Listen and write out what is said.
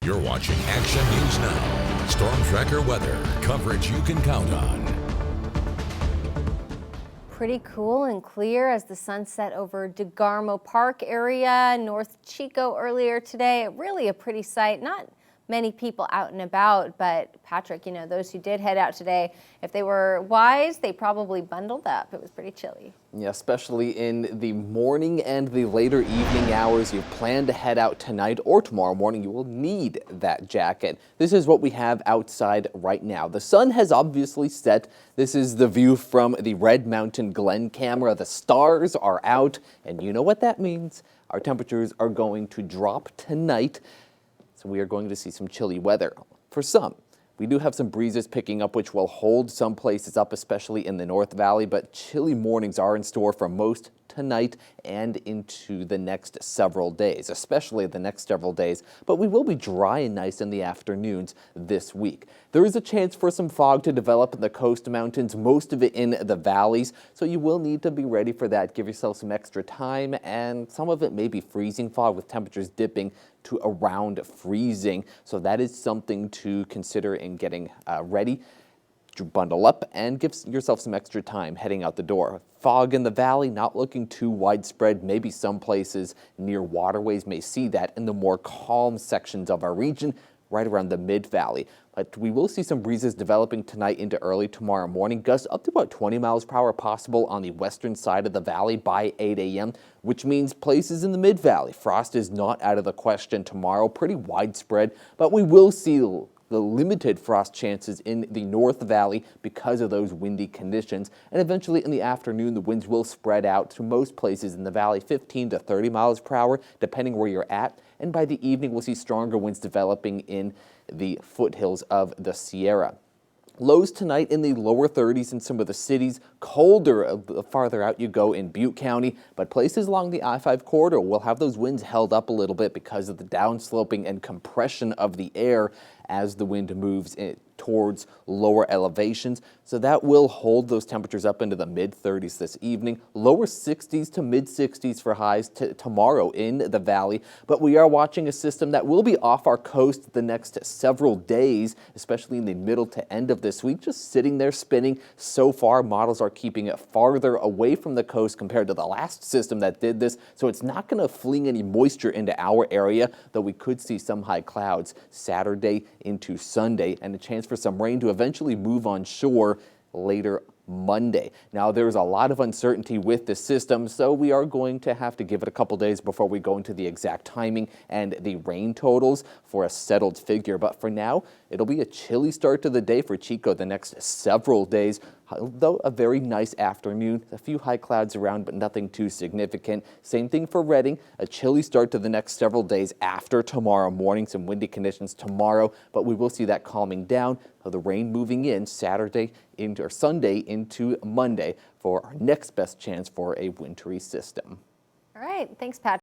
You're watching Action News Now. Storm Tracker weather. Coverage you can count on. Pretty cool and clear as the sun set over DeGarmo Park area, North Chico earlier today. Really a pretty sight. Not many people out and about, but Patrick, those who did head out today, if they were wise, they probably bundled up. It was pretty chilly. Yeah, especially in the morning and the later evening hours. You plan to head out tonight or tomorrow morning, you will need that jacket. This is what we have outside right now. The sun has obviously set. This is the view from the Red Mountain Glen camera. The stars are out, and you know what that means. Our temperatures are going to drop tonight. So we are going to see some chilly weather for some. We do have some breezes picking up, which will hold some places up, especially in the North Valley, but chilly mornings are in store for most tonight and into the next several days, especially the next several days. But we will be dry and nice in the afternoons this week. There is a chance for some fog to develop in the coast mountains, most of it in the valleys, so you will need to be ready for that. Give yourself some extra time, and some of it may be freezing fog with temperatures dipping to around freezing. So that is something to consider in getting ready. To bundle up and give yourself some extra time heading out the door. Fog in the valley, not looking too widespread. Maybe some places near waterways may see that in the more calm sections of our region, right around the mid-valley. But we will see some breezes developing tonight into early tomorrow morning. Gusts up to about 20 miles per hour possible on the western side of the valley by 8 a.m., which means places in the mid-valley. Frost is not out of the question tomorrow, pretty widespread, but we will see the limited frost chances in the North Valley because of those windy conditions. And eventually in the afternoon, the winds will spread out to most places in the valley, 15 to 30 miles per hour, depending where you're at. And by the evening, we'll see stronger winds developing in the foothills of the Sierra. Lows tonight in the lower 30s in some of the cities. Colder the farther out you go in Butte County, but places along the I-5 corridor will have those winds held up a little bit because of the downsloping and compression of the air as the wind moves towards lower elevations. So that will hold those temperatures up into the mid-30s this evening. Lower 60s to mid-60s for highs tomorrow in the valley. But we are watching a system that will be off our coast the next several days, especially in the middle to end of this week, just sitting there spinning. So far, models are keeping it farther away from the coast compared to the last system that did this. So it's not going to fling any moisture into our area, though we could see some high clouds Saturday into Sunday, and a chance for some rain to eventually move on shore later Monday. Now, there's a lot of uncertainty with the system, so we are going to have to give it a couple days before we go into the exact timing and the rain totals for a settled figure. But for now, it'll be a chilly start to the day for Chico the next several days, though a very nice afternoon. A few high clouds around, but nothing too significant. Same thing for Redding, a chilly start to the next several days after tomorrow morning. Some windy conditions tomorrow, but we will see that calming down. The rain moving in Saturday into Sunday into Monday for our next best chance for a wintry system. All right, thanks, Patrick.